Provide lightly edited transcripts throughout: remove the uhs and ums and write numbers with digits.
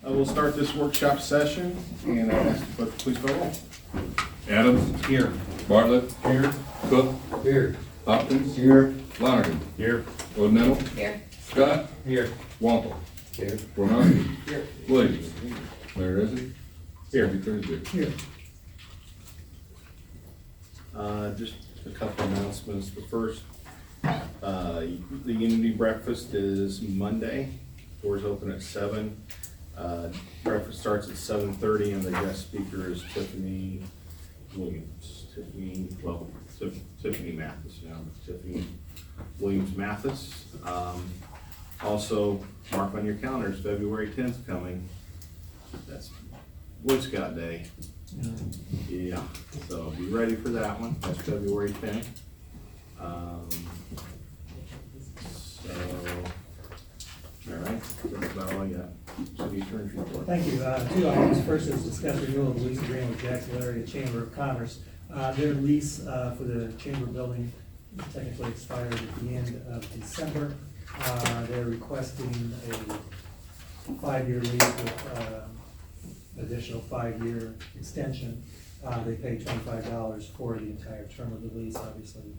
I will start this workshop session and ask the clerk to please call roll. Adams. Here. Bartlett. Here. Cook. Here. Hopkins. Here. Lonergan. Here. O'Neill. Here. Scott. Here. Wampel. Here. Bernard. Here. Williams. Mayor Ezzy. Here. 36. Here. Just a couple announcements. The first, the Unity Breakfast is Monday. Doors open at 7. Breakfast starts at 7:30 and the guest speaker is Tiffany Williams. Tiffany Mathis now, Tiffany Williams Mathis. Also, mark on your calendars, February 10th coming. That's Boy Scout Day. Yeah, so be ready for that one. That's February 10th. All right, that's about all I got. City Attorney's report. Thank you. 2 items. First is discuss renewal of the lease agreement with Jacksonville Area Chamber of Commerce. Their lease for the chamber building technically expired at the end of December. They're requesting a 5-year lease with additional 5-year extension. They pay $25 for the entire term of the lease. Obviously,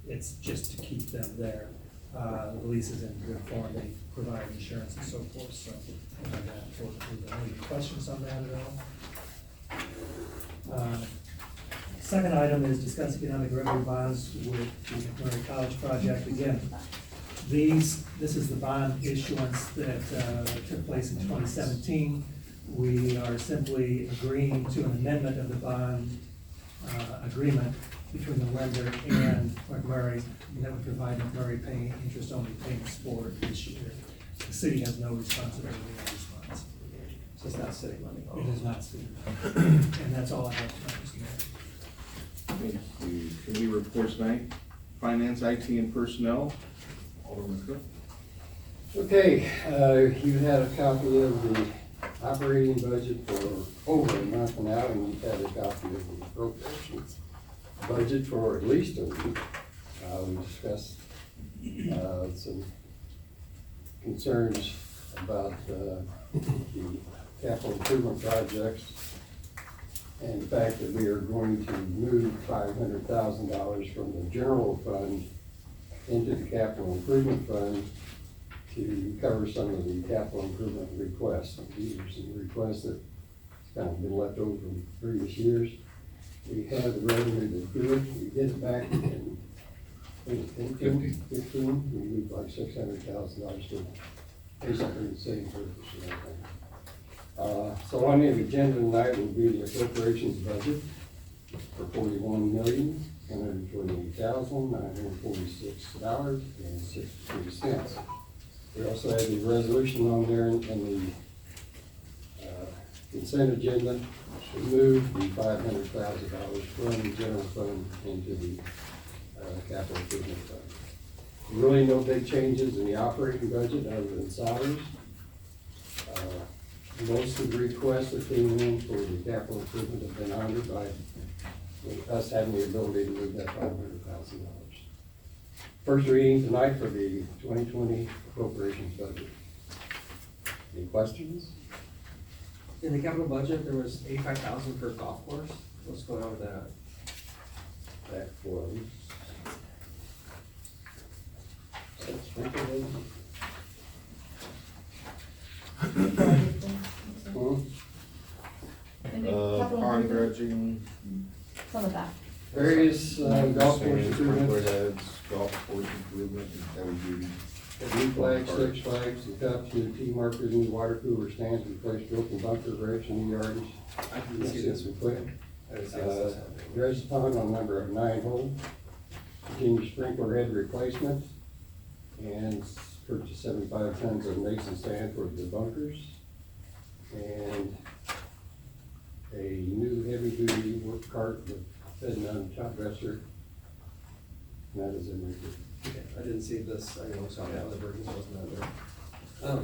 it's just to keep them there. The lease is in good form. They provide insurance and so forth. So, any questions on that at all? Second item is discuss economic revenue bonds with the McMurray College project. Again, this is the bond issuance that took place in 2017. We are simply agreeing to an amendment of the bond agreement between the lender and McMurray, and that would provide McMurray paying interest-only payments for this year. The city has no responsibility on these funds. So it's not city money? It is not city money. And that's all I have tonight, Mr. Mayor. Thank you. Committee reports tonight. Finance, IT, and Personnel. Alderman Cook. Okay, you had a copy of the operating budget for over a month now, and you had a copy of the appropriations budget for at least a week. We discussed some concerns about the capital improvement projects and the fact that we are going to move $500,000 from the general fund into the capital improvement fund to cover some of the capital improvement requests. These are some requests that kind of been left over from previous years. We have the revenue to do it. We did it back in 15. We moved like $600,000 to basically the same purpose and everything. So on the agenda tonight will be the appropriations budget for $41,128,946.63. We also have the resolution on there and the consent agenda to move the $500,000 from the general fund into the capital improvement fund. Really no big changes in the operating budget other than salaries. Most of the requests that came in for the capital improvement have been honored by us having the ability to move that $500,000. First reading tonight for the 2020 appropriations budget. Any questions? In the capital budget, there was $85,000 for golf course. What's going on with that? That was. Pond dredging. Some of that. Various golf course Sprinkler improvements, heads, golf course improvement, and heavy duty. blue flags, six flags, the cups, new tee markers, new water cooler stands, replaced broken bunker brakes, and new yardage. I didn't see this. Quick. I didn't see this. Dredge the pond on number of 9 hole. Continue sprinkler head replacement. And purchase 75 tons of mason sand for the bunkers. And a new heavy duty work cart with bed mounted top dresser. And that is in there. Okay, I didn't see this. I didn't saw the other versions, wasn't that there?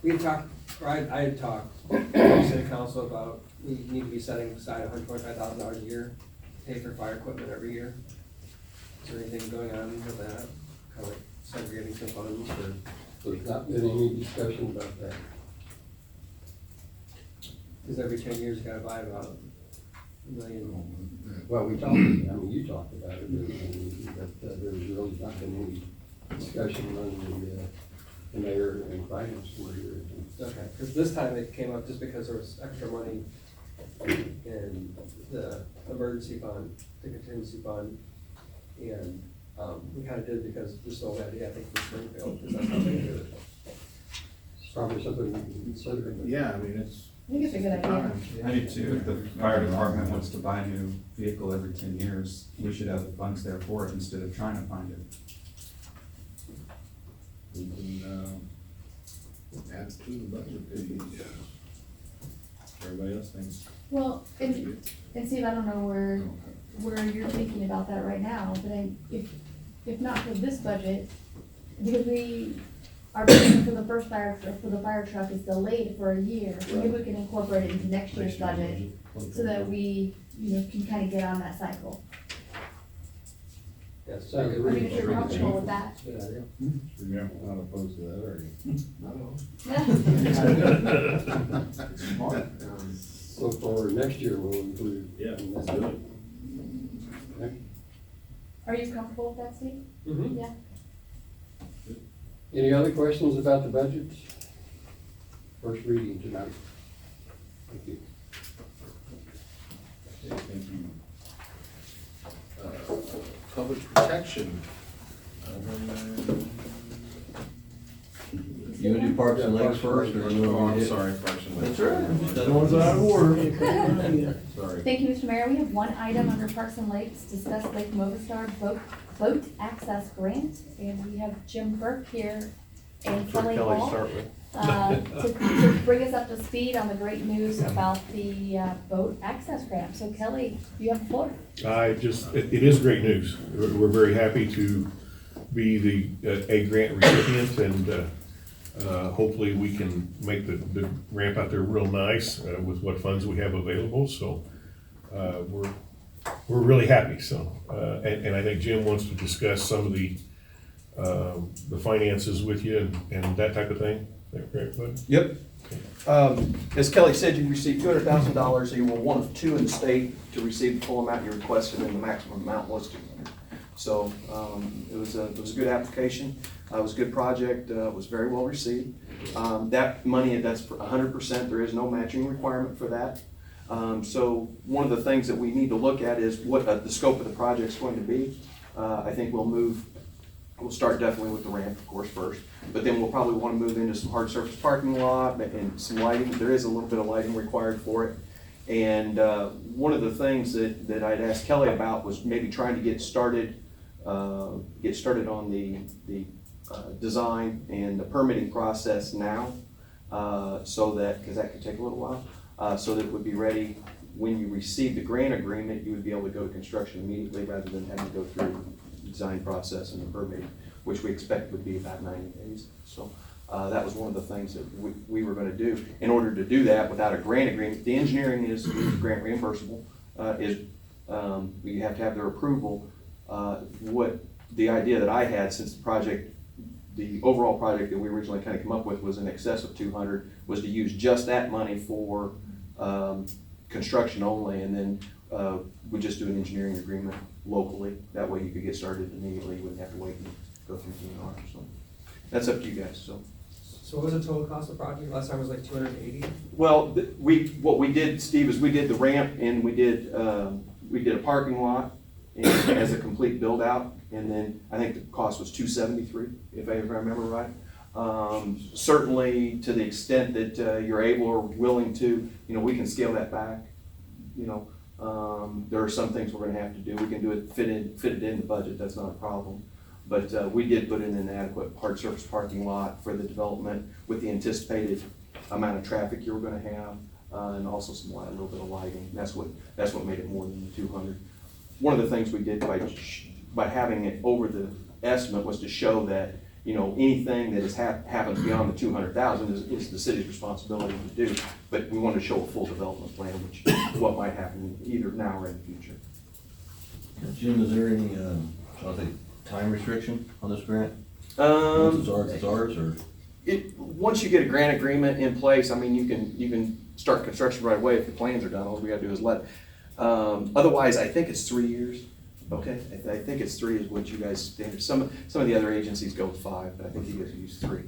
We had talked, or I had talked to the city council about we need to be setting aside $125,000 a year to pay for fire equipment every year. Is there anything going on with that? Kind of like segregating some funds or? There's not been any discussion about that. Cause every 10 years you gotta buy about $1 million. Well, we talked, I mean, you talked about it, but there's really not been any discussion among the mayor and finance were here. Okay, cause this time it came up just because there was extra money in the emergency fund, the contingency fund. And, we kinda did it because we're so ready, I think, for Springfield, cause that's how they do it. It's probably something we can consider. but- Yeah, I mean, it's. I think it's a good idea. time. I do too. If the fire department wants to buy a new vehicle every 10 years, we should have the funds there for it instead of trying to find it. We can, add to the budget, if everybody else thinks. Well, and Steve, I don't know where you're thinking about that right now, but if not for this budget, because our budget for the fire truck is delayed for a year, so maybe we can incorporate it into next year's budget, so that we, can kind of get on that cycle. Yes. Sounds I mean, if you're comfortable with that. Good idea. You're not opposed to that, are you? So for next year, we'll include. Yeah, let's do it. Okay. Are you comfortable with that, Steve? Mm-hmm. Yeah. Any other questions about the budget? First reading tonight. Thank you. Okay, thank you. Public protection. You wanna do Parks and Lakes first, or you Oh, wanna I'm do? sorry, Parks and Lakes. That's right. That one's out of order. Sorry. Thank you, Mr. Mayor. We have one item under Parks and Lakes, discuss Lake Movistar boat access grant, and we have Jim Burke here and Kelly Hall to bring us up to speed on the great news about the boat access grant. So Kelly, you have the floor. It is great news. We're very happy to be a grant recipient, and hopefully we can make the ramp out there real nice with what funds we have available. So we're really happy. So and I think Jim wants to discuss some of the finances with you and that type of thing. Is that correct, bud? Yep. As Kelly said, you received $200,000. You were one of two in the state to receive the full amount you requested, and the maximum amount was $200,000. So it was a good application. It was a good project. It was very well received. That money, that's 100%. There is no matching requirement for that. So one of the things that we need to look at is what the scope of the project is going to be. I think we'll start definitely with the ramp, of course, first, but then we'll probably want to move into some hard surface parking lot and some lighting. There is a little bit of lighting required for it. And one of the things that I'd asked Kelly about was maybe trying to get started on the design and the permitting process now, so that, because that could take a little while, so that it would be ready when you receive the grant agreement, you would be able to go to construction immediately rather than having to go through the design process and the permitting, which we expect would be about 90 days. So that was one of the things that we were going to do. In order to do that without a grant agreement, the engineering is grant reimbursable, you have to have their approval. What the idea that I had, since the overall project that we originally kind of came up with was in excess of 200, was to use just that money for construction only, and then we just do an engineering agreement locally. That way you could get started immediately, you wouldn't have to wait and go through DNR. So that's up to you guys. So what was the total cost of the project? Last time it was like 280? Well, what we did, Steve, is we did the ramp, and we did a parking lot as a complete build out, and then I think the cost was $273, if I remember right. Certainly, to the extent that you're able or willing to, we can scale that back. There are some things we're going to have to do. We can do it, fit it in the budget. That's not a problem. But we did put in an adequate hard surface parking lot for the development with the anticipated amount of traffic you were going to have, and also a little bit of lighting. That's what made it more than the 200. One of the things we did by having it over the estimate was to show that anything that has happens beyond the 200,000 is the city's responsibility to do. But we wanted to show a full development plan, which is what might happen either now or in the future. Jim, is there any, time restriction on this grant? Once it's ours, or? once you get a grant agreement in place, I mean, you can start construction right away if the plans are done. All we gotta do is otherwise, I think it's 3 years. Okay, I think it's 3 is what you guys standard. Some of the other agencies go with 5, but I think you guys use 3.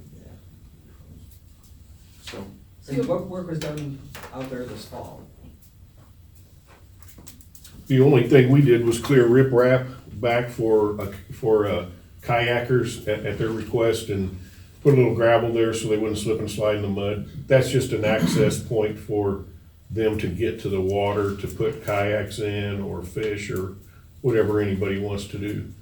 So, And what work was done out there this fall? The only thing we did was clear riprap back for kayakers at their request and put a little gravel there so they wouldn't slip and slide in the mud. That's just an access point for them to get to the water, to put kayaks in or fish or whatever anybody wants to do.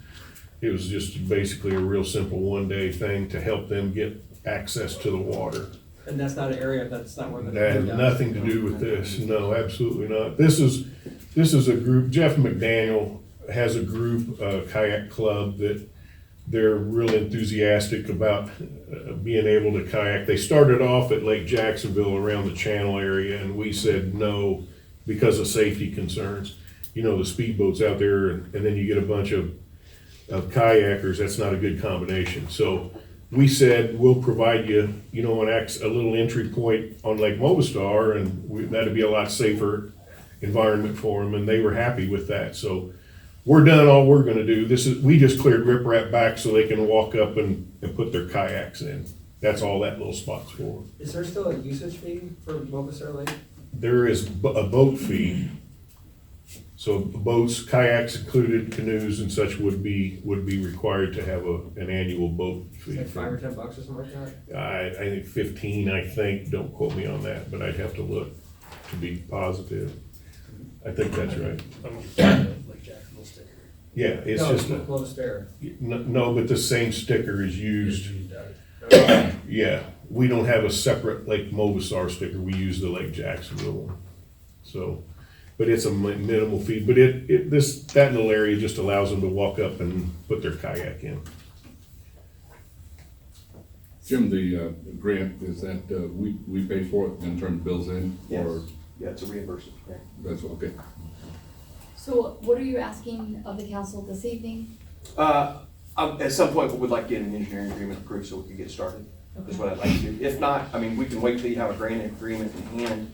It was just basically a real simple one-day thing to help them get access to the water. And that's not an area, that's not where the. That has nothing to do with this. No, absolutely not. This is a group, Jeff McDaniel has a group, kayak club that they're real enthusiastic about being able to kayak. They started off at Lake Jacksonville around the channel area, and we said no because of safety concerns. You know, the speedboats out there, and then you get a bunch of kayakers, that's not a good combination. So we said, we'll provide you, you know, a little entry point on Lake Movistar, and that'd be a lot safer environment for them, and they were happy with that. So we're done all we're gonna do. We just cleared riprap back so they can walk up and put their kayaks in. That's all that little spot's for. Is there still a usage fee for Mobasar Lake? There is a boat fee. So boats, kayaks included, canoes and such would be required to have an annual boat fee. Like $5 or $10 or something like that? I think 15, I think, don't quote me on that, but I'd have to look to be positive. I think that's right. Like Jacksonville sticker. Yeah, it's No, just, close there. no, but the same sticker is used. Yeah, we don't have a separate Lake Movistar sticker, we use the Lake Jacksonville one. So, but it's a minimal fee, but that little area just allows them to walk up and put their kayak in. Jim, the grant, is that we pay for it in terms of bills in? Yes. Or Yeah, it's a reimbursement grant. that's okay. So what are you asking of the council this evening? At some point, we would like to get an engineering agreement approved so we can get started, is what I'd like to do. If not, I mean, we can wait till you have a grant agreement in hand.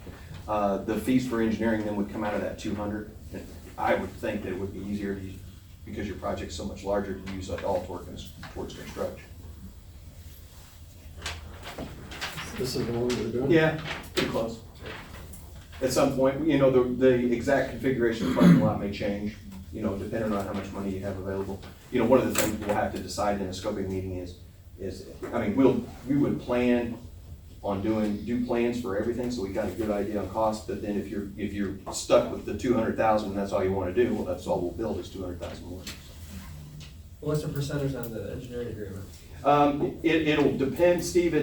The fees for engineering then would come out of that 200. I would think that it would be easier to use, because your project's so much larger, to use that all towards construction. This is the one we're doing? Yeah, pretty close. At some point, you know, the exact configuration of the parking lot may change, you know, depending on how much money you have available. You know, one of the things we'll have to decide in a scoping meeting is, I mean, we would plan on do plans for everything, so we got a good idea on cost, but then if you're stuck with the 200,000 and that's all you wanna do, well, that's all we'll build is 200,000 more. What's the percentage on the engineering agreement? It'll depend, Steve,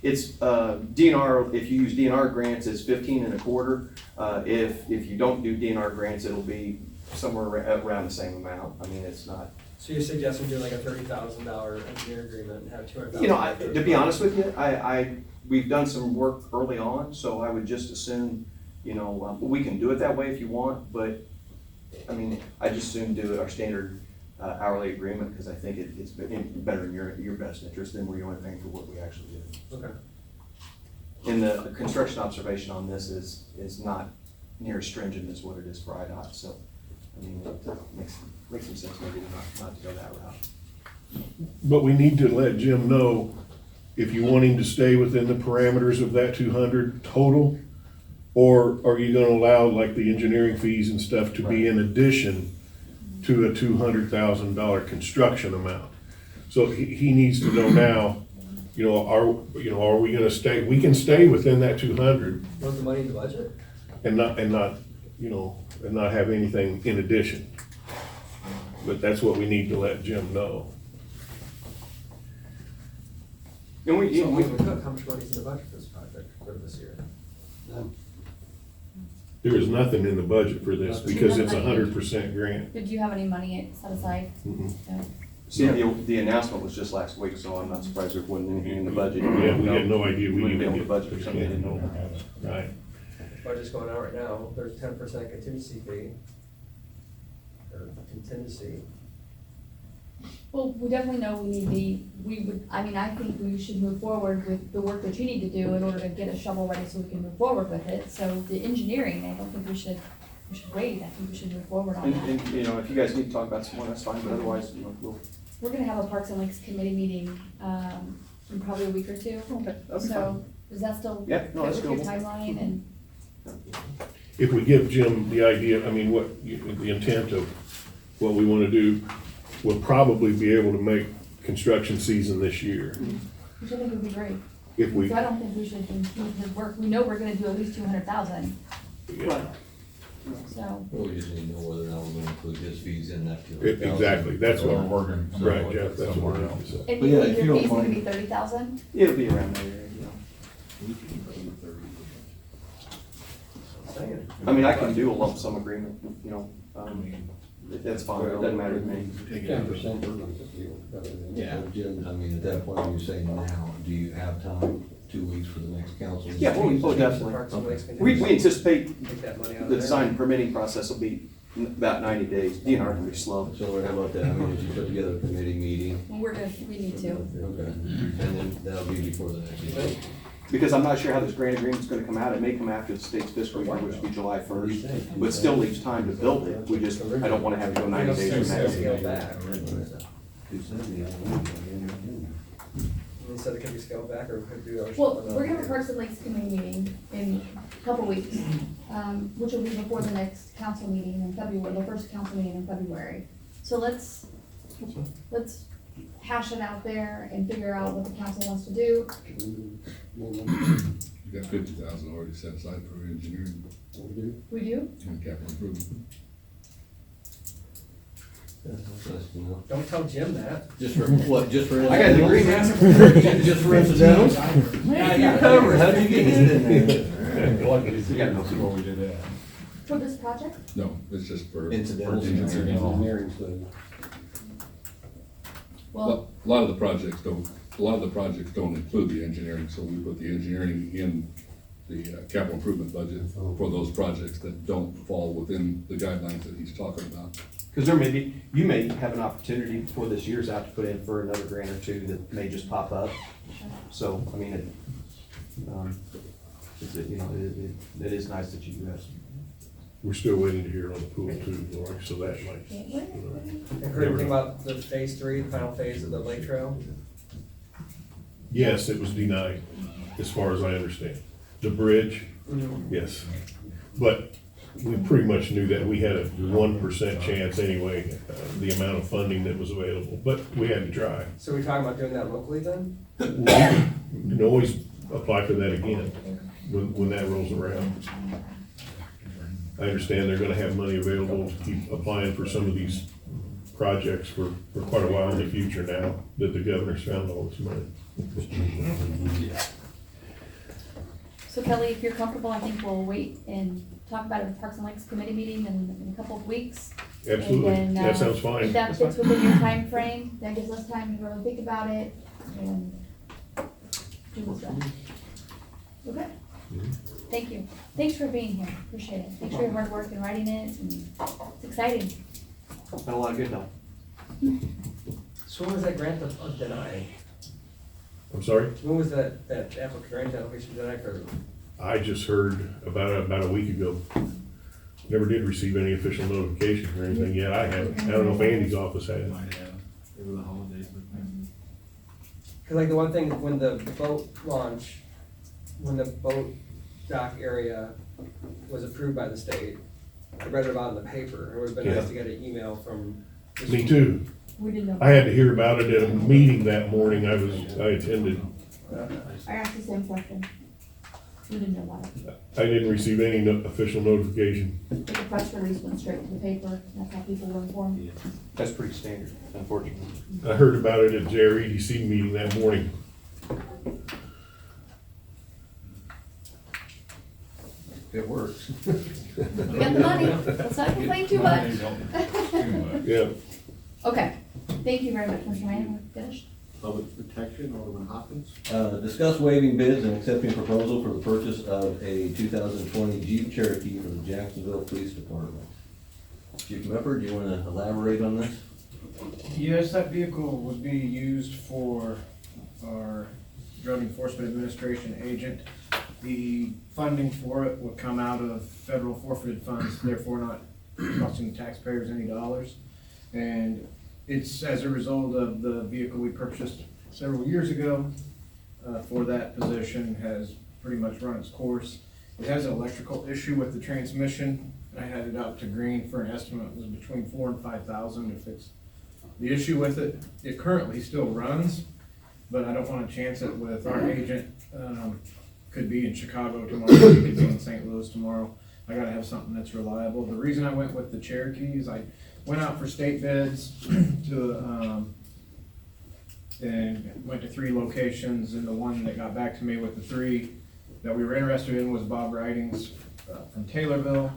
it's DNR, if you use DNR grants, it's 15.25. If you don't do DNR grants, it'll be somewhere around the same amount. I mean, it's not. So you're suggesting doing like a $30,000 engineering agreement and have 200,000? You know, to be honest with you, we've done some work early on, so I would just assume, you know, we can do it that way if you want, but I mean, I just assume do our standard hourly agreement, because I think it's better in your best interest than we're only paying for what we actually do. Okay. And the construction observation on this is not near as stringent as what it is for IDOT, so, I mean, it makes some sense maybe not to go that route. But we need to let Jim know if you want him to stay within the parameters of that 200 total, or are you gonna allow like the engineering fees and stuff to be in addition to a $200,000 construction amount? So he needs to know now, are we gonna stay, we can stay within that 200 Want the money in the budget? and not have anything in addition. But that's what we need to let Jim know. And So we cook, how much money's in the budget for this project for this year? There is nothing in the budget for this because it's 100% grant. Did you have any money set aside? Mhm. No. See, the announcement was just last week, so I'm not surprised there wasn't anything in the budget. Yeah, we had no idea we wouldn't be even able to budget for something we didn't know about. Right. Budget's going out right now, there's 10% contingency fee. Or contingency. Well, we definitely know I think we should move forward with the work that you need to do in order to get a shovel ready so we can move forward with it. So the engineering, I don't think we should wait, I think we should move forward on that. And, you know, if you guys need to talk about some more, that's fine, but otherwise, you know, we'll. We're gonna have a Parks and Lakes committee meeting, in probably a week or two. Okay, that'll be fine. So, does that still Yeah, no, fit that's with your doable. timeline and? If we give Jim the idea, I mean, the intent of what we wanna do, we'll probably be able to make construction season this year. Which I think would be great. If we, So I don't think we should impede his work. We know we're gonna do at least 200,000, yeah, so. We just need to know whether or not we're gonna include his fees in that too. exactly, that's what, Or we're gonna- right, Jeff, that's what we're. And But you yeah, think if you your don't fee's gonna mind- be 30,000? It'll be around there, you know. I mean, I can do a lump sum agreement, you know, that's fine, it doesn't matter to me. 10% is a deal better than. Yeah, Jim, I mean, at that point, you're saying now, do you have time, 2 weeks for the next council? Yeah, oh, Parks definitely. and Lakes can We anticipate take that money out of the there. design permitting process will be about 90 days. DNR can be slow. So how about that, I mean, if you put together a committee meeting, Well, we need to. okay, and then that'll be before the next meeting. Because I'm not sure how this grant agreement's gonna come out. It may come after the state's fiscal year, which will be July 1st. But it still leaves time to build it. I don't wanna have to go 90 days from Scale that. back. You said it could be scaled back or could be. Well, we're gonna have a Parks and Lakes committee meeting in a couple weeks, which will be before the next council meeting in February, the first council meeting in February. So let's hash it out there and figure out what the council wants to do. You got 50,000 already set aside for engineering We do? and capital improvement. That's nice to know. Don't tell Jim that. Just for, what, just for? I got an agreement. Just for incidentals? Yeah, Covered, how'd you get it in there? You got no before we did that. For this project? No, it's just for. Incidentals. Engineering study. Well, A lot of the projects don't include the engineering, so we put the engineering in the capital improvement budget for those projects that don't fall within the guidelines that he's talking about. Because you may have an opportunity before this year's out to put in for another grant or two that may just pop up. So, I mean, it is nice that you guys. We're still waiting to hear on the pool too, Lori, so that might, I heard anything about the phase 3, the final phase of the lake trail? yes, it was denied, as far as I understand. The bridge, yes, but we pretty much knew that. We had a 1% chance anyway, the amount of funding that was available, but we had to try. So we're talking about doing that locally then? We can always apply for that again when that rolls around. I understand they're gonna have money available to keep applying for some of these projects for quite a while in the future now that the governor's found all this money. so Kelly, if you're comfortable, I think we'll wait and talk about it at the Parks and Lakes committee meeting in a couple of weeks. Absolutely, And then, that sounds If fine. that fits within your time frame, that gives us time to really think about it and do the stuff. Okay? Thank you. Thanks for being here. Appreciate it. Thanks for your hard work and writing it. And it's exciting. Been a lot of good help. So when was that grant denied? I'm sorry? When was that grant application denied for? I just heard about a week ago. Never did receive any official notification or anything yet. I haven't. I don't know if Andy's office had it. Over the holidays, but. Cause like the one thing, when the boat launch, when the boat dock area was approved by the state, I read about it in the paper. It would've been nice Yeah. to get an email from. Me too. We didn't know. I had to hear about it at a meeting that morning I attended. I asked the same question. We didn't know about it. I didn't receive any official notification. But the press release went straight to the paper. That's how people were informed. That's pretty standard, unfortunately. I heard about it at their EDC meeting that morning. It works. We got the money. Let's not complain too much. Yeah. Okay. Thank you very much, Mr. Ryan. We're finished. Public protection, Alderman Hopkins. Discuss waiving bids and accepting proposal for the purchase of a 2020 Jeep Cherokee for the Jacksonville Police Department. Chief Mepper, do you want to elaborate on this? Yes, that vehicle would be used for our Drug Enforcement Administration agent. The funding for it would come out of federal forfeited funds, therefore not costing the taxpayers any dollars. And it's as a result of the vehicle we purchased several years ago for that position has pretty much run its course. It has an electrical issue with the transmission. I had it out to Green for an estimate, it was between $4,000 and $5,000 to fix the issue with it. It currently still runs, but I don't want to chance it with our agent. Could be in Chicago tomorrow, it could be in St. Louis tomorrow. I gotta have something that's reliable. The reason I went with the Cherokees, I went out for state bids to, and went to 3 locations, and the one that got back to me with the 3 that we were interested in was Bob Ridings from Taylorville.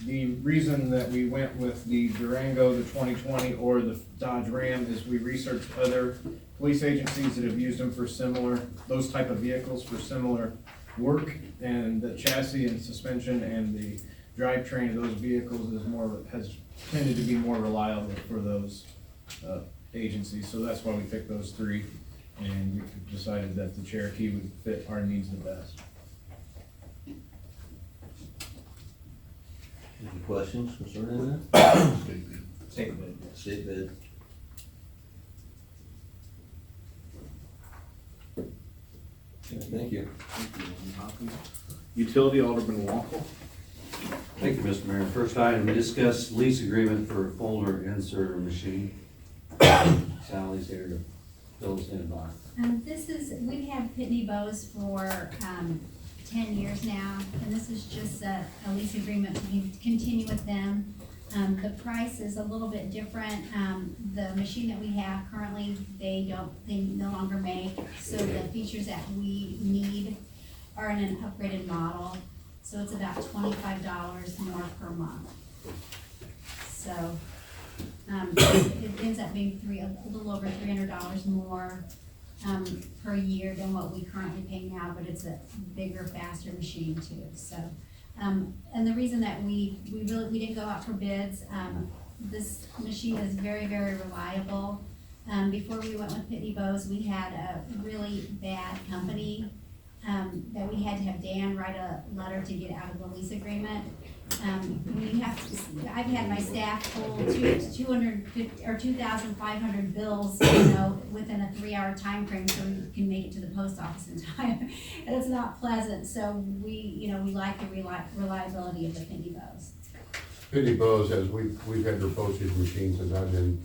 The reason that we went with the Durango, the 2020, or the Dodge Ram is we researched other police agencies that have used them for similar, those type of vehicles for similar work, and the chassis and suspension and the drivetrain of those vehicles has tended to be more reliable for those agencies. So that's why we picked those 3, and we decided that the Cherokee would fit our needs the best. Any questions concerning that? State bid. State bid. Thank you. Utility, Alderman Walkle. Thank you, Mr. Mayor. First item, discuss lease agreement for folder inserter machine. Sally's here to fill us in on. We've had Pitney Bowes for 10 years now, and this is just a lease agreement to continue with them. The price is a little bit different. The machine that we have currently, they no longer make, so the features that we need are in an upgraded model. So it's about $25 more per month. So it ends up being a little over $300 more per year than what we currently pay now, but it's a bigger, faster machine too. So, and the reason that we didn't go out for bids, this machine is very, very reliable. Before we went with Pitney Bowes, we had a really bad company that we had to have Dan write a letter to get out of the lease agreement. I've had my staff pull 250 or 2,500 bills, within a 3-hour time frame, so we can make it to the post office in time. And it's not pleasant. So we like the reliability of the Pitney Bowes. Pitney Bowes we've had their postage machines since I've been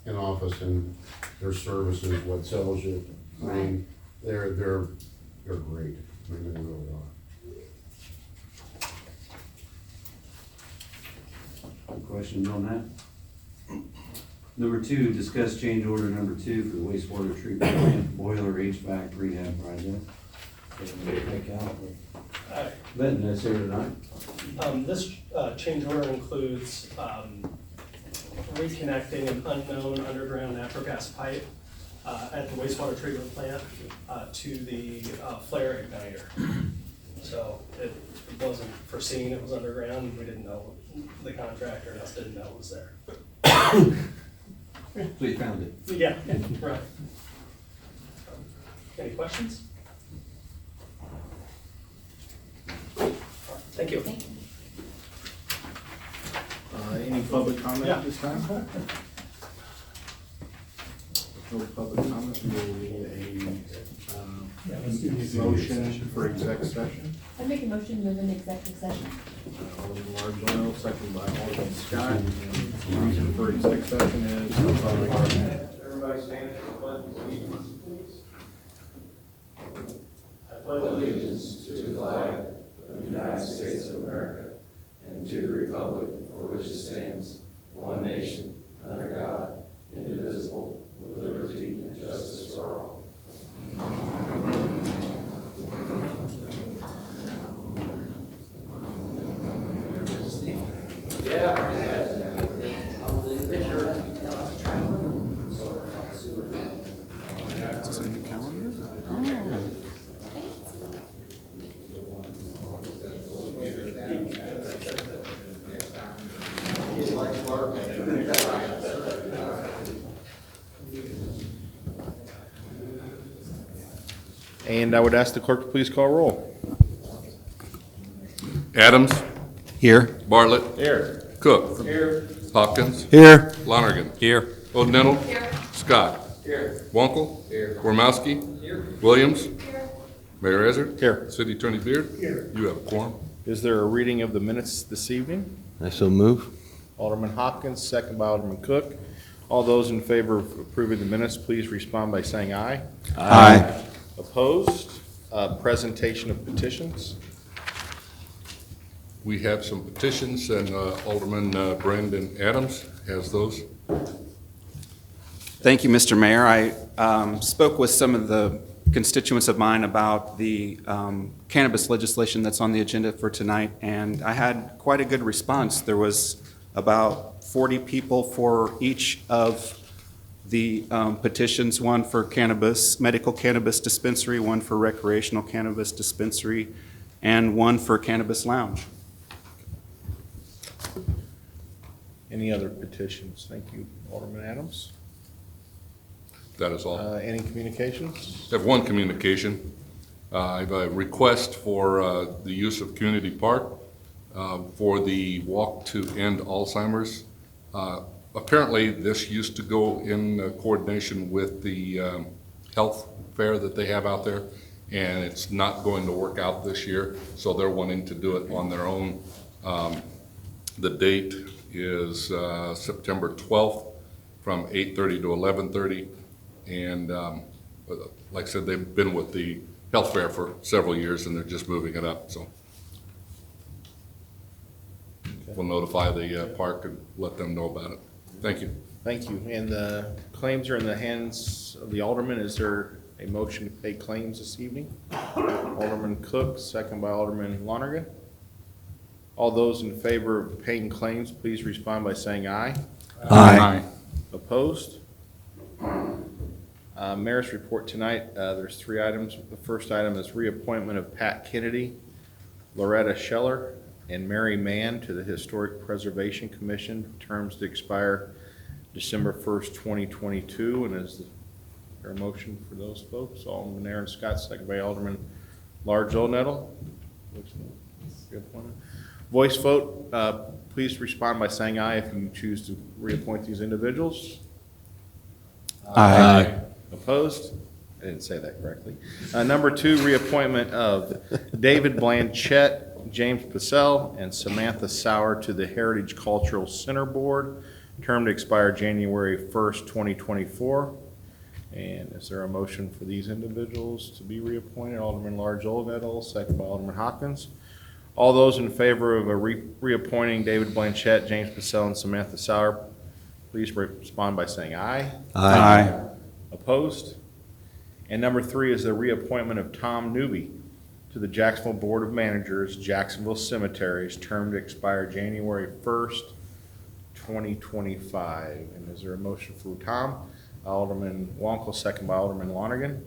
in office, and their service is what sells you. I mean, they're great. I mean, they really are. Questions on that? Number 2, discuss change order number 2 for the wastewater treatment plant boiler HVAC rehab project. Benton is here tonight. This change order includes reconnecting an unknown underground natural gas pipe at the wastewater treatment plant to the flare igniter. So it wasn't foreseen, it was underground, we didn't know, the contractor and us didn't know it was there. So you found it? Yeah, right. Any questions? Thank you. Any public comment at this time? No public comment, we'll need a motion for exec session. I make a motion to move in executive session. Alderman Large-Oil, second by Alderman Scott. The reason for exec session is. Everybody stand for the pledge of allegiance, please. I pledge allegiance to the flag of the United States of America and to the republic for which it stands, one nation, under God, indivisible, with liberty and justice for all. And I would ask the clerk to please call roll. Adams. Here. Bartlett. Here. Cook. Here. Hopkins. Here. Lonergan. Here. O'Donnell. Scott. Here. Wonkel. Here. Wormowski. Here. Williams. Mayor Ezra. Here. City Attorney Beard. Here. You have a quorum. Is there a reading of the minutes this evening? I so move. Alderman Hopkins, second by Alderman Cook. All those in favor of approving the minutes, please respond by saying aye. Aye. Opposed? Presentation of petitions. We have some petitions, and Alderman Brandon Adams has those. Thank you, Mr. Mayor. I spoke with some of the constituents of mine about the cannabis legislation that's on the agenda for tonight, and I had quite a good response. There was about 40 people for each of the petitions, one for cannabis, medical cannabis dispensary, one for recreational cannabis dispensary, and one for cannabis lounge. Any other petitions? Thank you, Alderman Adams. That is all. Any communications? I have one communication. I have a request for the use of Community Park for the Walk to End Alzheimer's. Apparently, this used to go in coordination with the health fair that they have out there, and it's not going to work out this year, so they're wanting to do it on their own. The date is September 12th from 8:30 to 11:30, and like I said, they've been with the health fair for several years, and they're just moving it up, so. We'll notify the park and let them know about it. Thank you. Thank you. And the claims are in the hands of the alderman. Is there a motion to pay claims this evening? Alderman Cook, second by Alderman Lonergan. All those in favor of paying claims, please respond by saying aye. Aye. Opposed? Mayor's report tonight, there's 3 items. The first item is reappointment of Pat Kennedy, Loretta Scheller, and Mary Mann to the Historic Preservation Commission, terms to expire December 1st, 2022. And is there a motion for those folks? Alderman Aaron Scott, second by Alderman Large Olnettle. Voice vote, please respond by saying aye if you choose to reappoint these individuals. Aye. Opposed? I didn't say that correctly. Number 2, reappointment of David Blanchett, James Pacell, and Samantha Sauer to the Heritage Cultural Center Board, term to expire January 1st, 2024. And is there a motion for these individuals to be reappointed? Alderman Large Olnettle, second by Alderman Hopkins. All those in favor of reappointing David Blanchett, James Pacell, and Samantha Sauer, please respond by saying aye. Aye. Opposed? And number 3 is the reappointment of Tom Newby to the Jacksonville Board of Managers, Jacksonville Cemeteries, term to expire January 1st, 2025. And is there a motion for Tom? Alderman Wonkel, second by Alderman Lonergan.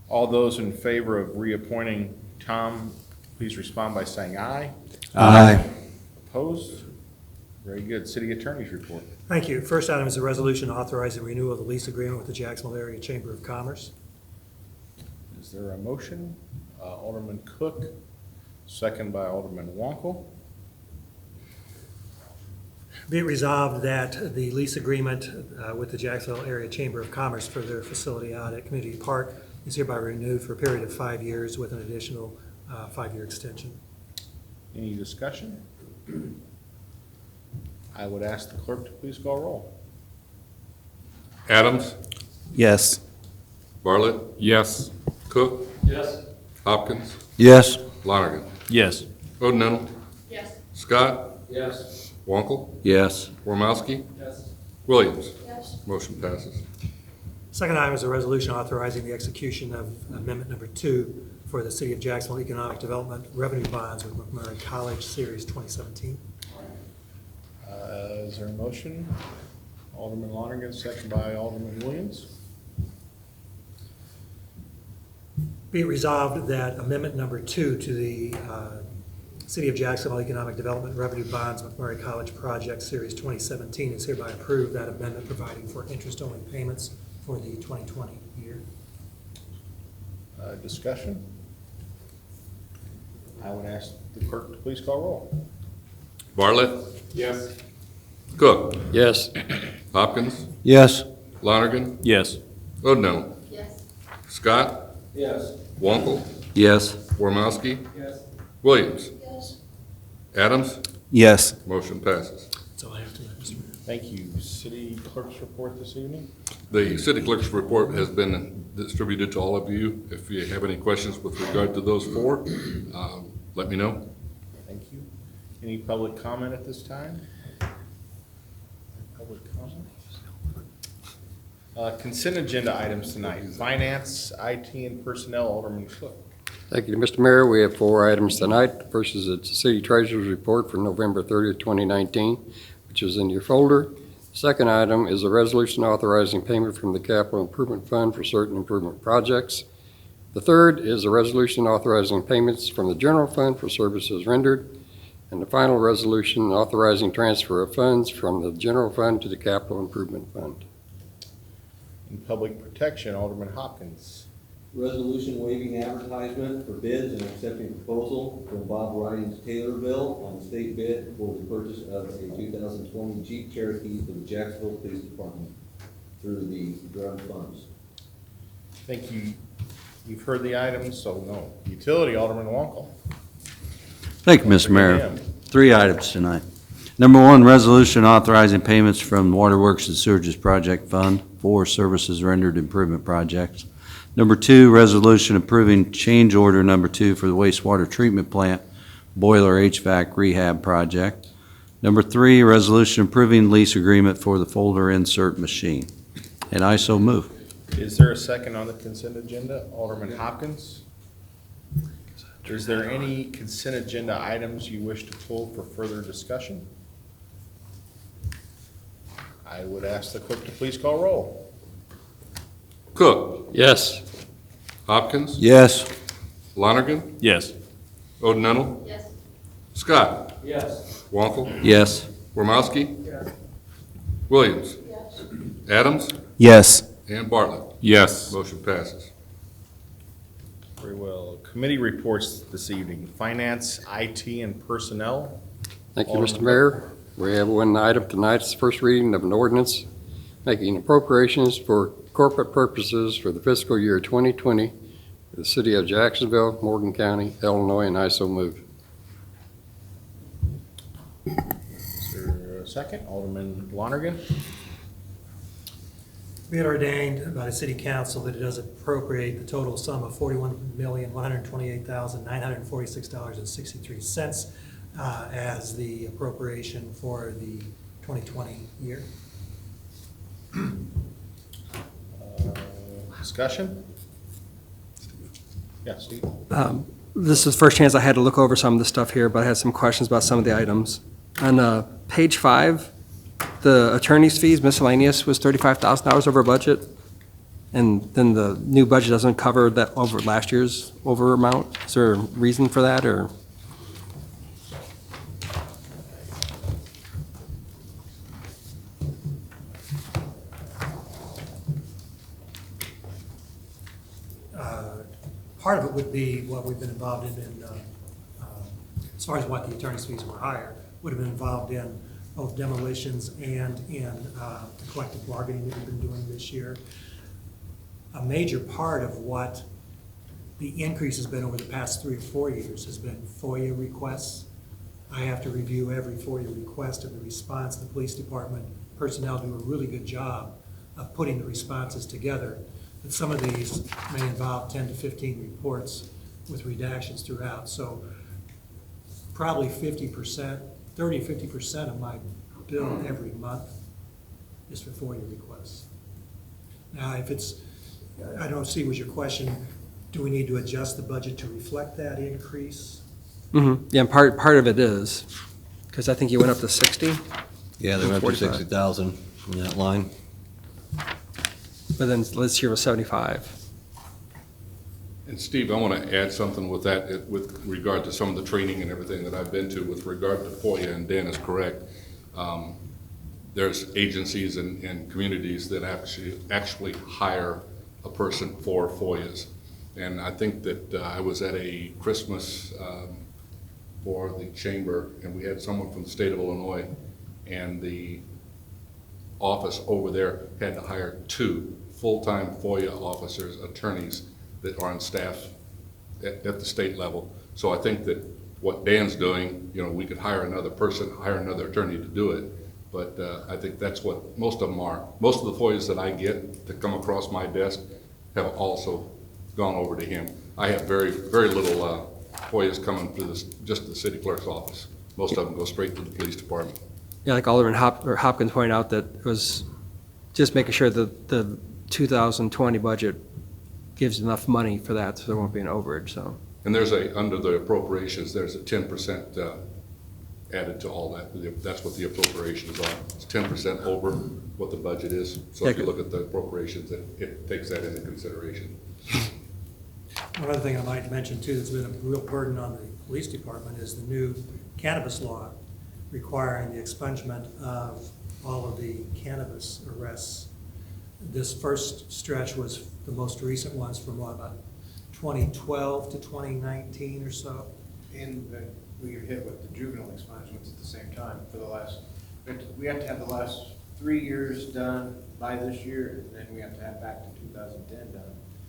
All those in favor of reappointing Tom, please respond by saying aye. Aye. Opposed? Very good. City Attorney's report. Thank you. First item is a resolution authorizing renewal of the lease agreement with the Jacksonville Area Chamber of Commerce. Is there a motion? Alderman Cook, second by Alderman Wonkel. Be it resolved that the lease agreement with the Jacksonville Area Chamber of Commerce for their facility out at Community Park is hereby renewed for a period of 5 years with an additional 5-year extension. Any discussion? I would ask the clerk to please call roll. Adams. Yes. Bartlett. Yes. Cook. Yes. Hopkins. Yes. Lonergan. Yes. O'Donnell. Yes. Scott. Yes. Wonkel. Yes. Wormowski. Yes. Williams. Yes. Motion passes. Second item is a resolution authorizing the execution of amendment number 2 for the City of Jacksonville Economic Development Revenue Bonds with McMurray College Series 2017. Is there a motion? Alderman Lonergan, second by Alderman Williams. Be it resolved that amendment number 2 to the City of Jacksonville Economic Development Revenue Bonds McMurray College Project Series 2017 is hereby approved. That amendment providing for interest-only payments for the 2020 year. Discussion? I would ask the clerk to please call roll. Bartlett, Yes. Cook, Yes. Hopkins, Yes. Lonergan, Yes. Odell, Yes. Scott, Yes. Wankel, Yes. Wormowski, Yes. Williams, Yes. Adams, Yes. motion passes. That's all I have to, Mr. Mayor. Thank you. City clerk's report this evening? The city clerk's report has been distributed to all of you. If you have any questions with regard to those four, let me know. Thank you. Any public comment at this time? Public comment? Consent agenda items tonight. Finance, IT, and personnel. Alderman Cook. Thank you, Mr. Mayor. We have 4 items tonight. First is the city treasurer's report for November 30th, 2019, which is in your folder. Second item is a resolution authorizing payment from the Capital Improvement Fund for certain improvement projects. The third is a resolution authorizing payments from the general fund for services rendered. And the final resolution authorizing transfer of funds from the general fund to the Capital Improvement Fund. In public protection, Alderman Hopkins. Resolution waiving advertisement for bids and accepting proposal from Bob Ryan's Taylorville on the state bid for the purchase of a 2020 Jeep Cherokee for the Jacksonville Police Department through the drug funds. Thank you. You've heard the items, so no. Utility, Alderman Wankel. Thank you, Mr. Mayor. 3 items tonight. Number 1, resolution authorizing payments from Waterworks and Sewerage Project Fund for services rendered improvement projects. Number 2, resolution approving change order number 2 for the wastewater treatment plant boiler HVAC rehab project. Number 3, resolution approving lease agreement for the folder insert machine. And I so move. Is there a second on the consent agenda? Alderman Hopkins? Is there any consent agenda items you wish to pull for further discussion? I would ask the clerk to please call roll. Cook, Yes. Hopkins, Yes. Lonergan, Yes. Odell, Yes. Scott, Yes. Wankel, Yes. Wormowski, Yes. Williams, Yes. Adams, Yes. and Bartlett. Yes. Motion passes. Very well. Committee reports this evening. Finance, IT, and personnel. Thank you, Alderman Mr. Mayor. We have 1 item tonight. It's the first reading of an ordinance making appropriations for corporate purposes for the fiscal year 2020 for the city of Jacksonville, Morgan County, Illinois, and I so move. Is there a second? Alderman Lonergan. We had ordained by the city council that it does appropriate the total sum of $41,128,946.63 as the appropriation for the 2020 year. Discussion? Yeah, Steve? This is the first chance I had to look over some of the stuff here, but I had some questions about some of the items. On page 5, the attorney's fees miscellaneous was $35,000 over budget, and then the new budget doesn't cover that over last year's over amount. Is there a reason for that, or? Part of it would be what we've been involved in as far as what the attorney's fees were higher, would have been involved in both demolitions and in the collective bargaining that we've been doing this year. A major part of what the increase has been over the past 3 or 4 years has been FOIA requests. I have to review every FOIA request and the response. The police department personnel do a really good job of putting the responses together. But some of these may involve 10 to 15 reports with redactions throughout. So probably 50%, 30 to 50% of my bill every month is for FOIA requests. Now, if it's, I don't see was your question, do we need to adjust the budget to reflect that increase? Mm-hmm. Yeah, and part of it is, because I think you went up to 60. Yeah, they went up to 45. 60,000 in that line. But then this year was 75. And Steve, I want to add something with that, with regard to some of the training and everything that I've been to with regard to FOIA, and Dan is correct. There's agencies and communities that actually hire a person for FOIAs. And I think that I was at a Christmas for the chamber, and we had someone from the state of Illinois, and the office over there had to hire 2 full-time FOIA officers, attorneys that are on staff at the state level. So I think that what Dan's doing, you know, we could hire another person, hire another attorney to do it. But I think that's what most of them are. Most of the FOIAs that I get that come across my desk have also gone over to him. I have very, very little FOIAs coming through just the city clerk's office. Most of them go straight to the police department. Yeah, like Alderman Hopkins pointed out, that it was just making sure that the 2020 budget gives enough money for that, so there won't be an overage, so. And there's under the appropriations, there's a 10% added to all that. That's what the appropriations are. It's 10% over what the budget is. So if you look at the appropriations, it takes that into consideration. One other thing I might mention too that's been a real burden on the police department is the new cannabis law requiring the expungement of all of the cannabis arrests. This first stretch was the most recent ones from what, about 2012 to 2019 or so? And we were hit with the juvenile expungements at the same time for the last, we have to have the last 3 years done by this year, and then we have to have back to 2010 done.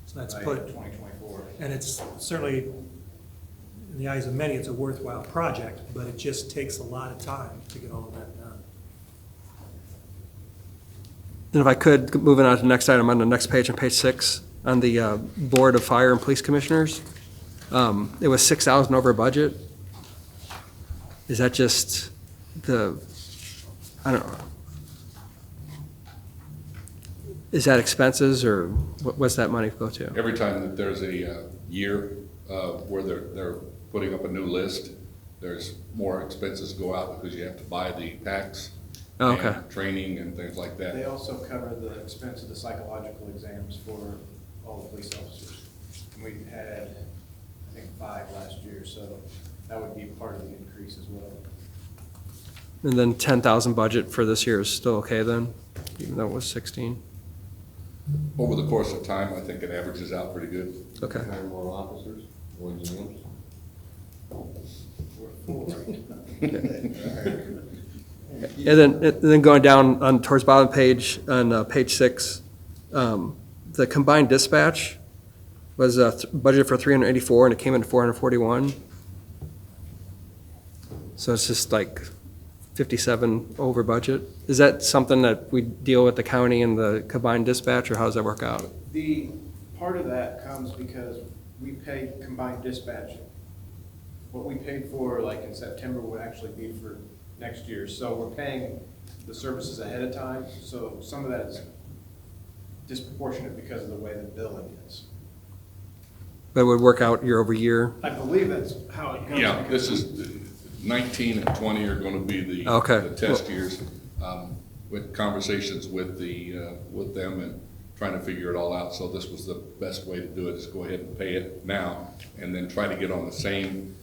So that's by put 2024. And it's certainly, in the eyes of many, it's a worthwhile project, but it just takes a lot of time to get all of that done. And if I could, moving on to the next item on the next page, on page 6, on the Board of Fire and Police Commissioners, it was 6,000 over budget. Is that just I don't know. Is that expenses, or what's that money go to? Every time that there's a year where they're putting up a new list, there's more expenses go out because you have to buy the packs. Oh, okay. And training and things like that. They also cover the expense of the psychological exams for all the police officers. And we had, I think, 5 last year, so that would be part of the increase as well. And then 10,000 budget for this year is still okay then, even though it was 16? Over the course of time, I think it averages out pretty good. Okay. Hire more officers, more exams. And then going down on towards bottom page on page 6, the combined dispatch was budgeted for 384 and it came in 441. So it's just like 57 over budget. Is that something that we deal with the county and the combined dispatch, or how does that work out? The part of that comes because we pay combined dispatch. What we paid for, like in September, would actually be for next year. So we're paying the services ahead of time. So some of that is disproportionate because of the way the billing is. But it would work out year over year? I believe that's how it goes. Yeah, this is 19 and 20 are going to be the test years. With conversations with them and trying to figure it all out. So this was the best way to do it, is go ahead and pay it now and then try to get on the same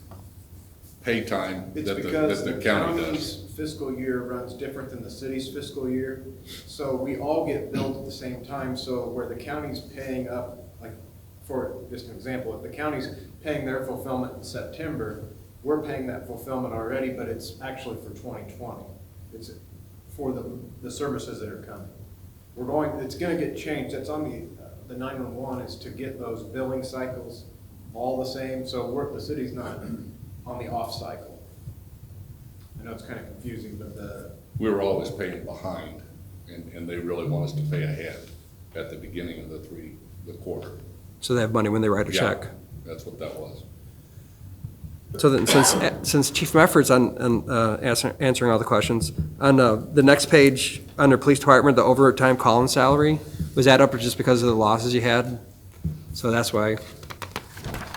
pay time that the county does. Fiscal year runs different than the city's fiscal year. So we all get billed at the same time. So where the county's paying up, like for just an example, if the county's paying their fulfillment in September, we're paying that fulfillment already, but it's actually for 2020. It's for the services that are coming. It's gonna get changed. That's on the 911 is to get those billing cycles all the same. So the city's not on the off cycle. I know it's kind of confusing, but we were always paying behind, and they really want us to pay ahead at the beginning of the quarter. So they have money when they write a check? That's what that was. So then, since Chief Mefford's on answering all the questions, on the next page, under Police Department, the overtime call-in salary, was that up just because of the losses you had? So that's why.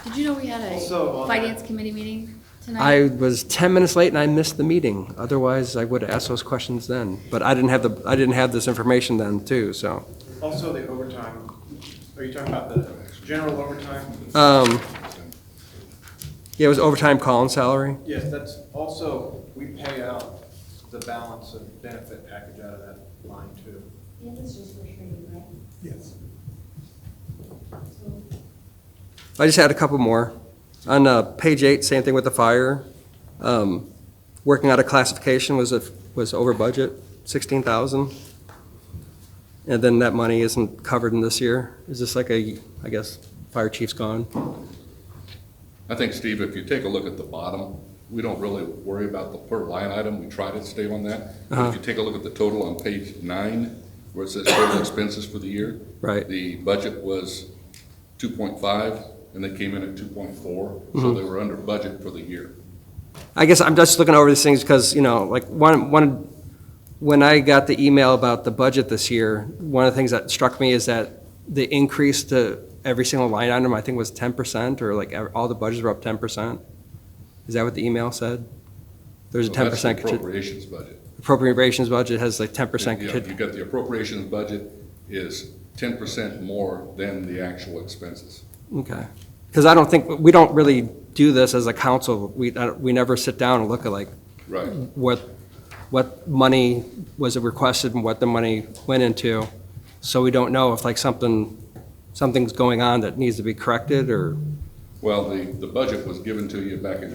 Did you know we had a finance committee meeting tonight? I was 10 minutes late and I missed the meeting. Otherwise, I would have asked those questions then. But I didn't have this information then too, so. also the overtime. Are you talking about the general overtime? Yeah, it was overtime call-in salary. Yes, that's also, we pay out the balance of benefit package out of that line too. Yeah, this is just for training, right? Yes. I just had a couple more. On page 8, same thing with the fire. Working out a classification was over budget, 16,000. And then that money isn't covered in this year. Is this like I guess, fire chief's gone? I think, Steve, if you take a look at the bottom, we don't really worry about the per line item. We try to stay on that. But if you take a look at the total on page 9, where it says total expenses for the year. Right. The budget was 2.5, and they came in at 2.4, so they were under budget for the year. I guess I'm just looking over these things because, like when I got the email about the budget this year, one of the things that struck me is that the increase to every single line item, I think, was 10%, or like all the budgets were up 10%. Is that what the email said? There's a 10%. That's the appropriations budget. Appropriations budget has like 10%. Yeah, you got the appropriations budget is 10% more than the actual expenses. Okay. Because I don't think, we don't really do this as a council. We never sit down and look at like Right. what money was it requested and what the money went into. So we don't know if like something's going on that needs to be corrected or. Well, the budget was given to you back in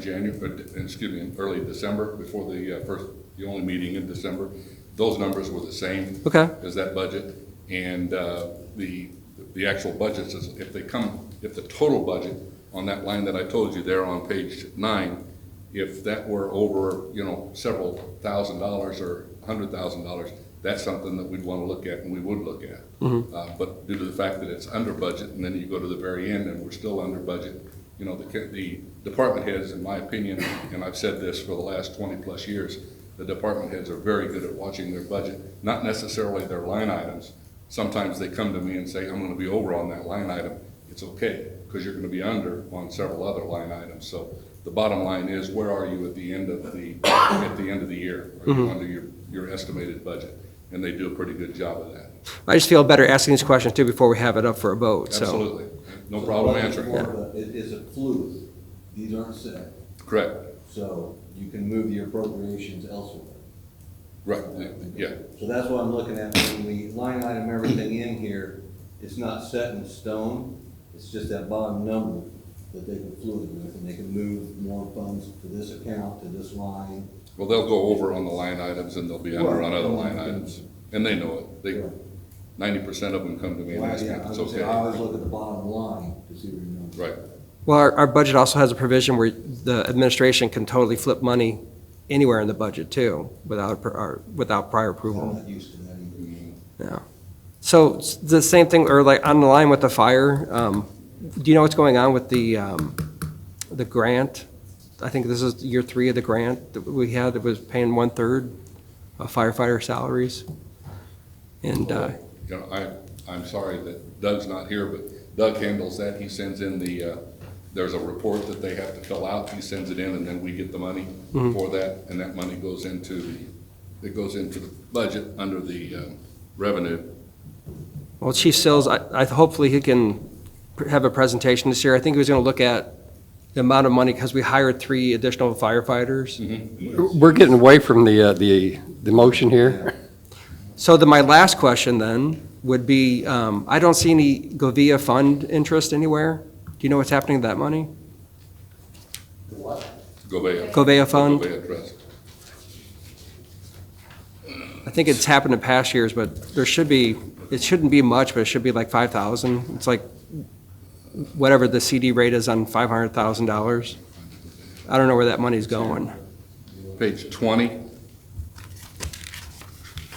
early December, before the only meeting in December. Those numbers were the same as that budget. And the actual budgets, if the total budget on that line that I told you there on page 9, if that were over, several $1,000s or $100,000, that's something that we'd want to look at and we would look at. But due to the fact that it's under budget, and then you go to the very end and we're still under budget, the department heads, in my opinion, and I've said this for the last 20 plus years, the department heads are very good at watching their budget, not necessarily their line items. Sometimes they come to me and say, I'm going to be over on that line item. It's okay, because you're going to be under on several other line items. So the bottom line is, where are you at the end of the year? Are you under your estimated budget? And they do a pretty good job of that. I just feel better asking these questions too before we have it up for a vote. Absolutely. No problem answering. It is a fluid. These aren't set. Correct. So you can move the appropriations elsewhere. Right, yeah. So that's what I'm looking at, when we line item everything in here, it's not set in stone, it's just that bottom number that they can fluid with, and they can move more funds to this account, to this line. Well, they'll go over on the line items and they'll be under on other line items, and they know it. 90% of them come to me and ask me if it's okay. I always look at the bottom line to see where you're going. Right. Well, our budget also has a provision where the administration can totally flip money anywhere in the budget too, without prior approval. I'm not used to that either. Yeah. So the same thing, or like on the line with the fire, do you know what's going on with the grant? I think this is year 3 of the grant that we had that was paying 1/3 of firefighter salaries. And, I'm sorry that Doug's not here, but Doug handles that. He sends in there's a report that they have to fill out. He sends it in, and then we get the money for that, and that money goes into the budget under the revenue. well, Chief Sills, I hopefully he can have a presentation this year. I think he was going to look at the amount of money, because we hired 3 additional firefighters. We're getting away from the motion here. So my last question then would be, I don't see any Govia fund interest anywhere. Do you know what's happening to that money? Govea fund? Govea Trust. I think it's happened in past years, but it shouldn't be much, but it should be like 5,000. It's like whatever the CD rate is on $500,000. I don't know where that money's going. Page 20.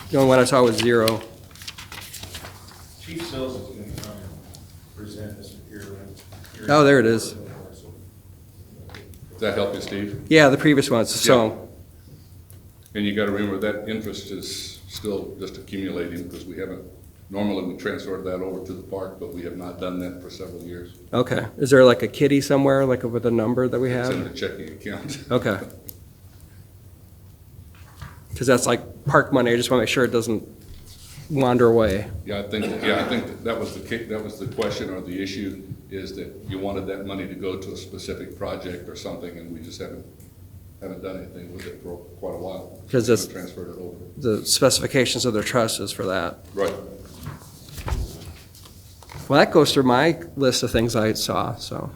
The only one I saw was 0. Chief Sills is going to come and present this here. Oh, there it is. Does that help you, Steve? Yeah, the previous ones, so. And you gotta remember that interest is still just accumulating, because normally we transfer that over to the park, but we have not done that for several years. Okay. Is there like a kitty somewhere, like with a number that we have? It's in the checking account. Okay. Because that's like park money. I just want to make sure it doesn't wander away. I think that was the question or the issue, is that you wanted that money to go to a specific project or something, and we just haven't done anything with it for quite a while. Because transferred it over. The specifications of their trust is for that. Right. Well, that goes through my list of things I saw, so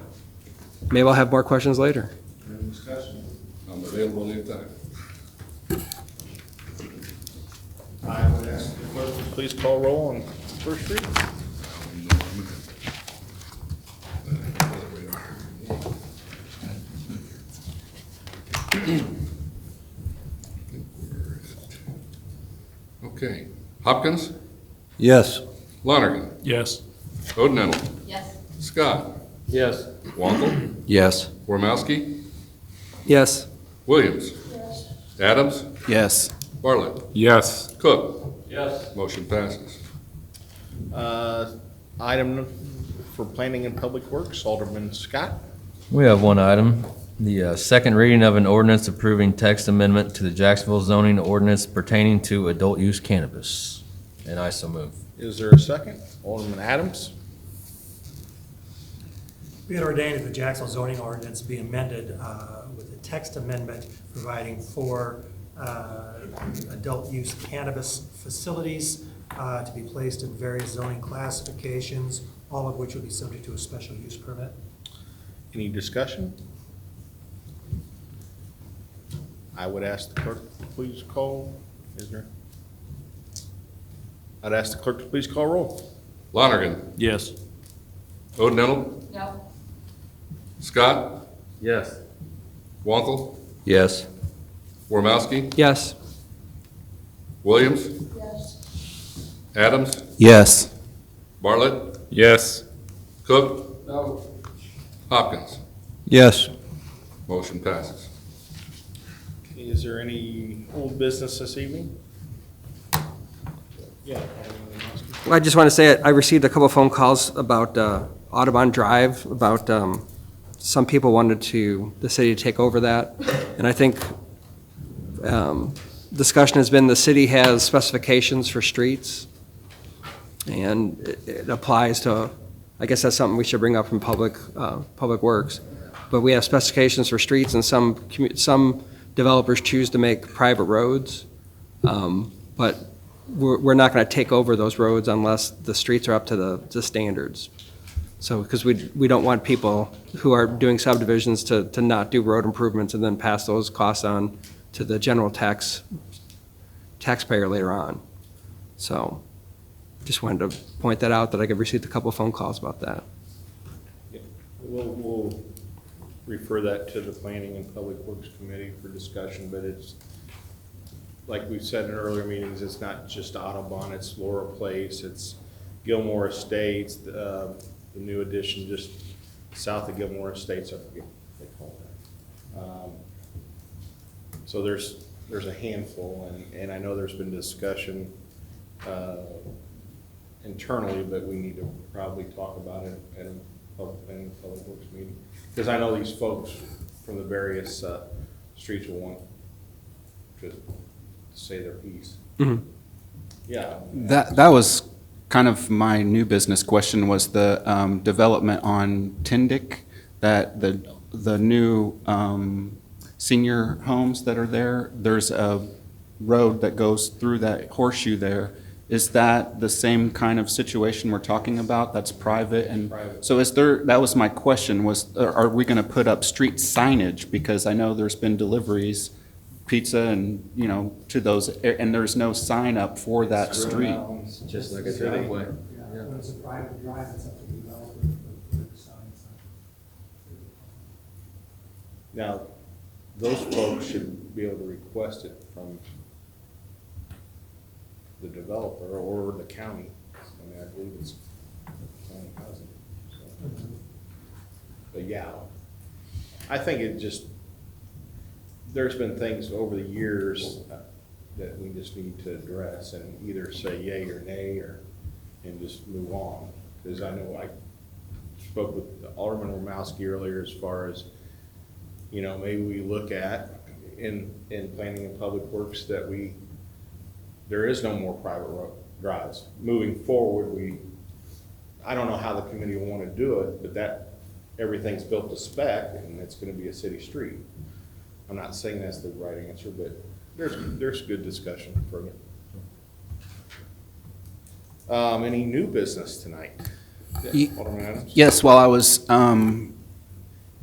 maybe I'll have more questions later. Any discussion? I'm available anytime. I would ask the clerk to please call roll on first reading. Okay. Hopkins, Yes. Lonergan, Yes. Odenettle, Yes. Scott, Yes. Wankel, Yes. Wormowski, Yes. Williams, Adams, Yes. Bartlett, Yes. Cook. Yes. Motion passes. Item for Planning and Public Works, Alderman Scott. We have one item, the second reading of an ordinance approving text amendment to the Jacksonville zoning ordinance pertaining to adult use cannabis. And I so move. Is there a second? Alderman Adams. Be it ordained that the Jacksonville zoning ordinance be amended with a text amendment providing for adult use cannabis facilities to be placed in various zoning classifications, all of which will be subject to a special use permit. Any discussion? I would ask the clerk to please call, is there? I'd ask the clerk to please call roll. Lonergan, Yes. Odenettle, No. Scott, Yes. Wankel, Yes. Wormowski, Yes. Williams, Yes. Adams, Yes. Bartlett, Yes. Cook, No. Hopkins. Yes. Motion passes. Is there any old business this evening? Yeah. Well, I just want to say I received a couple phone calls about Audubon Drive, about some people wanted the city to take over that. And I think discussion has been the city has specifications for streets. And it applies to, I guess that's something we should bring up from Public Works. But we have specifications for streets, and some developers choose to make private roads. But we're not going to take over those roads unless the streets are up to the standards. So, because we don't want people who are doing subdivisions to not do road improvements and then pass those costs on to the general taxpayer later on. So, just wanted to point that out, that I received a couple of phone calls about that. We'll refer that to the Planning and Public Works Committee for discussion, but it's, like we've said in earlier meetings, it's not just Audubon, it's Laura Place, it's Gilmore Estates, the new addition just south of Gilmore Estates, I forget what they call that. So there's a handful, and I know there's been discussion internally, but we need to probably talk about it at a Planning and Public Works meeting. Because I know these folks from the various streets will want to say their piece. Mm-hmm. Yeah. That was kind of my new business question, was the development on Tindick, that the new senior homes that are there. There's a road that goes through that horseshoe there. Is that the same kind of situation we're talking about? That's private, and Private. so is there? That was my question. Are we going to put up street signage, because I know there's been deliveries, pizza, and to those, and there's no sign up for that street. Just like a driveway. When it's a private drive, it's up to the developer to put the signs up. Now, those folks should be able to request it from the developer or the county. I mean, I believe it's county housing. So. But yeah, I think there's been things over the years that we just need to address and either say yay or nay, and just move on. Because I know I spoke with Alderman Wormowski earlier as far as, maybe we look at in Planning and Public Works that there is no more private road drives. Moving forward, I don't know how the committee will want to do it, but everything's built to spec and it's going to be a city street. I'm not saying that's the right answer, but there's good discussion further. Any new business tonight? Alderman Adams? Yes, while I was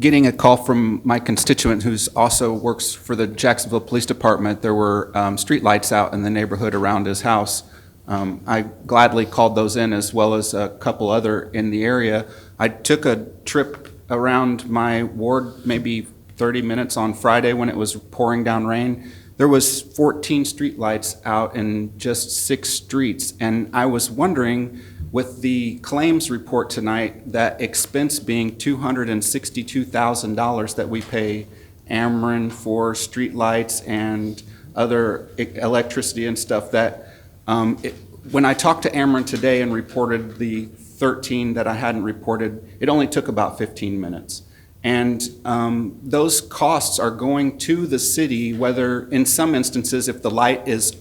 getting a call from my constituent who's also works for the Jacksonville Police Department, there were street lights out in the neighborhood around his house. I gladly called those in, as well as a couple other in the area. I took a trip around my ward, maybe 30 minutes on Friday when it was pouring down rain. There was 14 street lights out in just 6 streets, and I was wondering, with the claims report tonight, that expense being $262,000 that we pay Ameren for street lights and other electricity and stuff, that when I talked to Ameren today and reported the 13 that I hadn't reported, it only took about 15 minutes. And those costs are going to the city, whether in some instances, if the light is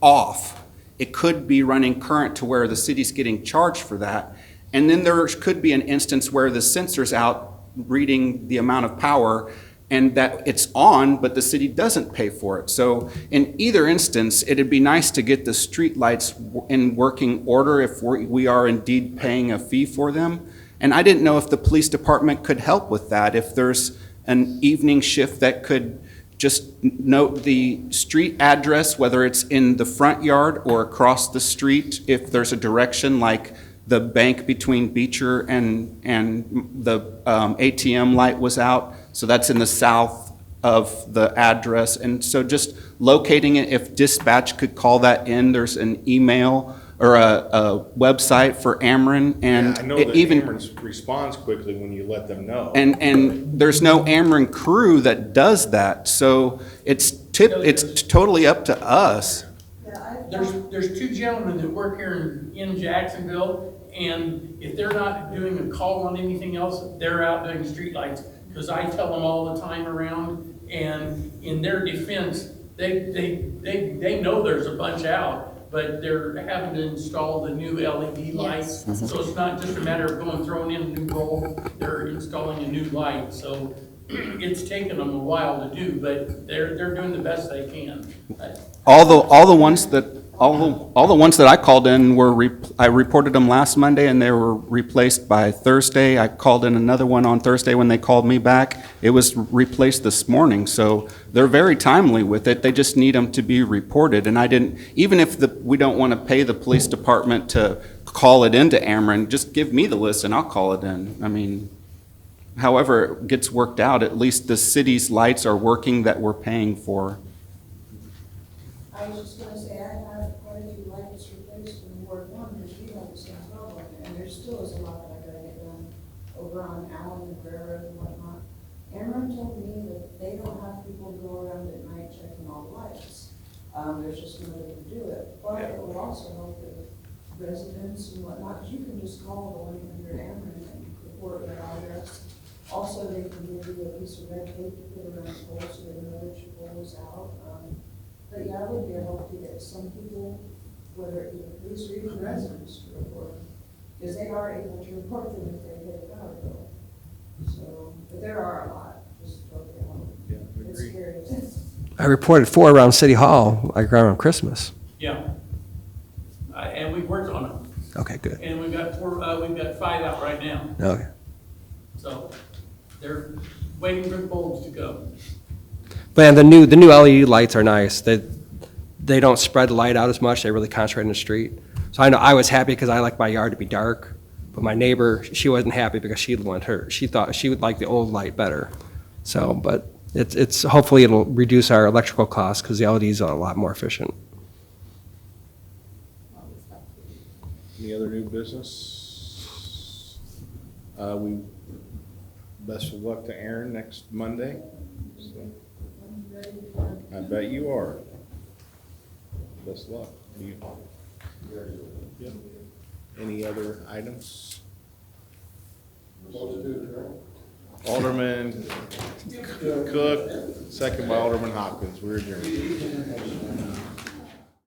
off, it could be running current to where the city's getting charged for that. And then there could be an instance where the sensor's out reading the amount of power and that it's on, but the city doesn't pay for it. So in either instance, it'd be nice to get the street lights in working order if we are indeed paying a fee for them. And I didn't know if the police department could help with that, if there's an evening shift that could just note the street address, whether it's in the front yard or across the street, if there's a direction like the bank between Beecher and the ATM light was out, so that's in the south of the address. And so just locating it, if dispatch could call that in, there's an email or a website for Ameren, and Yeah, I know it that even Ameren responds quickly when you let them know. and there's no Ameren crew that does that, so it's totally up to us. There's 2 gentlemen that work here in Jacksonville, and if they're not doing a call on anything else, they're out doing streetlights. Because I tell them all the time around, and in their defense, they know there's a bunch out, but they're having to install the new LED lights. Yes. So it's not just a matter of going throwing in a new bulb, they're installing a new light. So it's taken them a while to do, but they're doing the best they can. All the ones that I called in I reported them last Monday and they were replaced by Thursday. I called in another one on Thursday when they called me back. It was replaced this morning, so they're very timely with it. They just need them to be reported. And even if we don't want to pay the police department to call it into Ameren, just give me the list and I'll call it in. I mean, however it gets worked out, at least the city's lights are working that we're paying for. I was just gonna say, I have quite a few lights replaced in Ward 1, because we have the same problem, and there still is a lot that I gotta get done over on Allen and Railroad and whatnot. Ameren told me that they don't have people go around at night checking all the lights. There's just nobody to do it, but it would also help with residents and whatnot, because you can just call the 1-800 Ameren and report their address. Also, they can give you a piece of red tape to put around the pole so they know which pole is out. But yeah, it would be a help to get some people, whether it be the police or even residents, to report them, because they are able to report them if they hit a power bill. So, but there are a lot, just don't get one. Yeah, It's scary. I reported 4 around City Hall, like around Christmas. Yeah. And we've worked on them. Okay, good. And we've got 5 out right now. Okay. So they're waiting for the bulbs to go. But the new LED lights are nice. They don't spread the light out as much. They really concentrate in the street. So I know I was happy because I like my yard to be dark. But my neighbor, she wasn't happy because she thought she would like the old light better. So, but it's hopefully it'll reduce our electrical costs because the LEDs are a lot more efficient. Any other new business? Best of luck to Aaron next Monday. So, I bet you are. Best of luck. Yep. Any other items? Alderman Cook, second by Alderman Hopkins. We're adjourned.